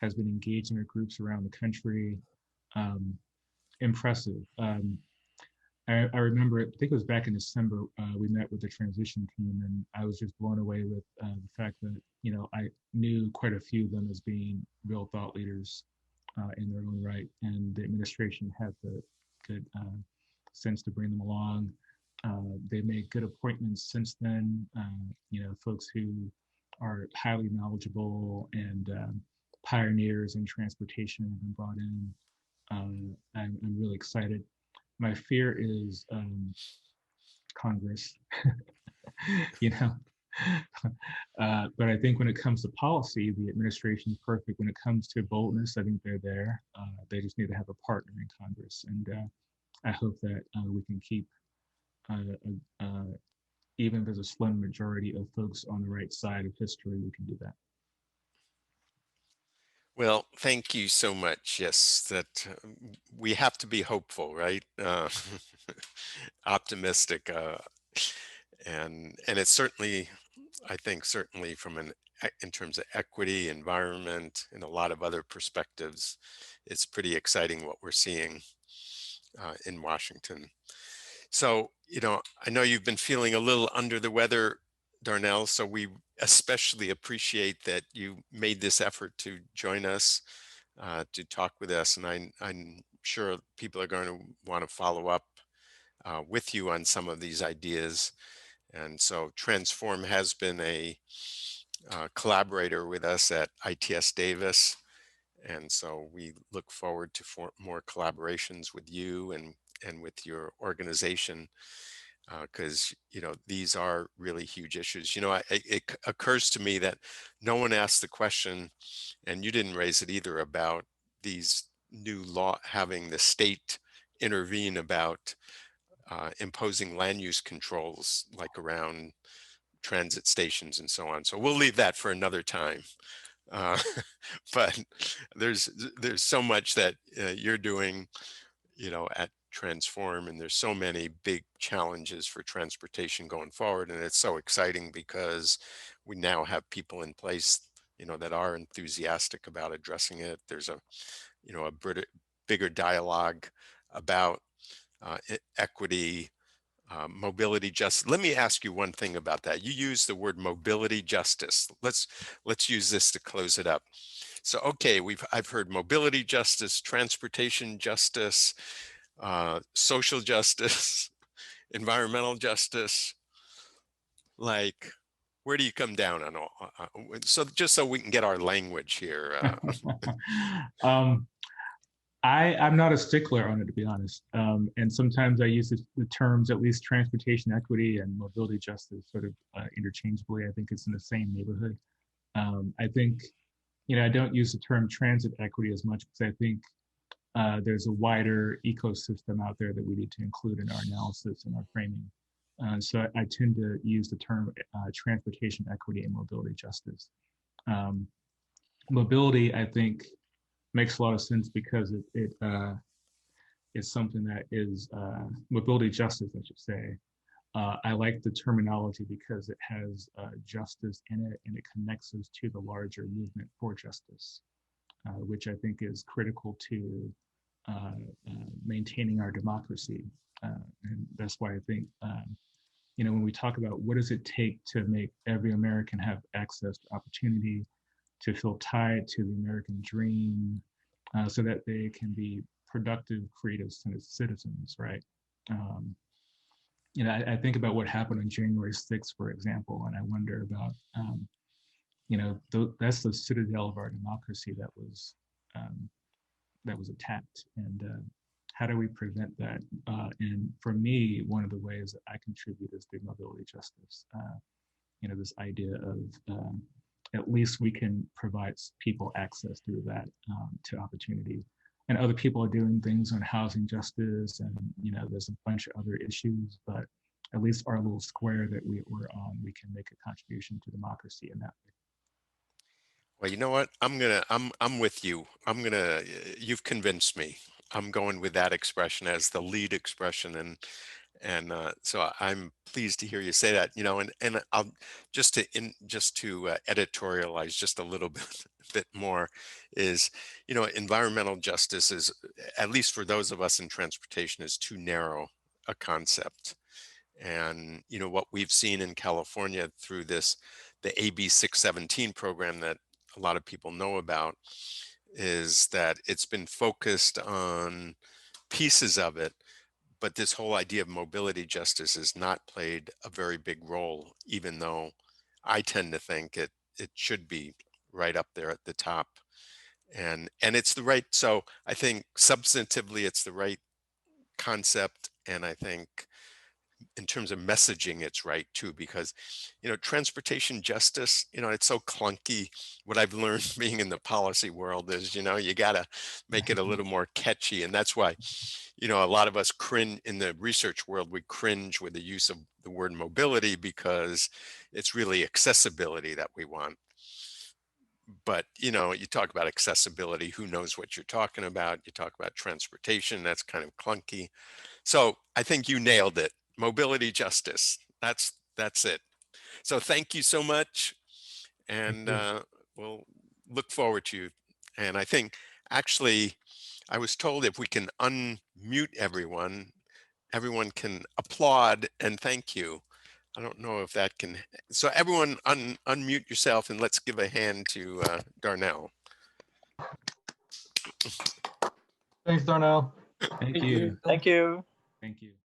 has been engaging with groups around the country. Um, Impressive. I remember, I think it was back in December, we met with the transition team, and I was just blown away with the fact that, I knew quite a few of them as being real thought leaders. in their own right, and the administration had the good sense to bring them along. They made good appointments since then. Folks who are highly knowledgeable and pioneers in transportation have been brought in. I'm really excited. My fear is Congress, you know. But I think when it comes to policy, the administration is perfect. When it comes to boldness, I think they're there. They just need to have a partner in Congress, and I hope that we can keep, even if there's a slim majority of folks on the right side of history, we can do that. Well, thank you so much. Yes, that we have to be hopeful, right? Optimistic, and it's certainly, I think, certainly from in terms of equity, environment, and a lot of other perspectives, it's pretty exciting what we're seeing in Washington. So, I know you've been feeling a little under the weather, Darnell, so we especially appreciate that you made this effort to join us, to talk with us. And I'm sure people are going to want to follow up with you on some of these ideas. And so Transform has been a collaborator with us at ITS Davis. And so we look forward to more collaborations with you and with your organization, because these are really huge issues. It occurs to me that no one asked the question, and you didn't raise it either, about these new law having the state intervene about imposing land use controls, like around transit stations and so on. So we'll leave that for another time. Uh, but there's there's so much that you're doing, at Transform, and there's so many big challenges for transportation going forward, and it's so exciting because we now have people in place, that are enthusiastic about addressing it. There's a bigger dialogue about equity, mobility justice. Let me ask you one thing about that. You use the word mobility justice. Let's use this to close it up. So, okay, I've heard mobility justice, transportation justice, social justice, environmental justice. Like, where do you come down on all? So just so we can get our language here. um, I'm not a stickler on it, to be honest. And sometimes I use the terms, at least transportation equity and mobility justice, sort of interchangeably. I think it's in the same neighborhood. I think, I don't use the term transit equity as much because I think there's a wider ecosystem out there that we need to include in our analysis and our framing. So I tend to use the term transportation equity and mobility justice. Um, Mobility, I think, makes a lot of sense because it is something that is mobility justice, I should say. I like the terminology because it has justice in it, and it connects us to the larger movement for justice, which I think is critical to maintaining our democracy. And that's why I think, when we talk about what does it take to make every American have access to opportunity, to feel tied to the American dream, so that they can be productive, creative citizens, right? Um, I think about what happened on January 6th, for example, and I wonder about, that's the citadel of our democracy um, that was attacked, and how do we prevent that? And for me, one of the ways that I contribute is through mobility justice. This idea of at least we can provide people access through that to opportunity. And other people are doing things on housing justice, and there's a bunch of other issues, but at least our little square that we're on, we can make a contribution to democracy in that way. Well, you know what? I'm with you. You've convinced me. I'm going with that expression as the lead expression, and so I'm pleased to hear you say that. And I'll just to editorialize just a little bit more is, environmental justice is, at least for those of us in transportation, is too narrow a concept. And what we've seen in California through the AB 617 program that a lot of people know about, is that it's been focused on pieces of it, but this whole idea of mobility justice has not played a very big role, even though I tend to think it should be right up there at the top. And it's the right, so I think substantively it's the right concept, and I think in terms of messaging it's right too, because transportation justice, it's so clunky. What I've learned being in the policy world is you got to make it a little more catchy, and that's why a lot of us cringe in the research world. We cringe with the use of the word mobility because it's really accessibility that we want. But you talk about accessibility, who knows what you're talking about? You talk about transportation, that's kind of clunky. So I think you nailed it. Mobility justice. That's it. So thank you so much, Thank and you. we'll look forward to you. And I think actually, I was told if we can unmute everyone, everyone can applaud and thank you. I don't know if that can. So everyone unmute yourself and let's give a hand to Darnell. Thanks, Darnell. Thank you. Thank you. Thank you.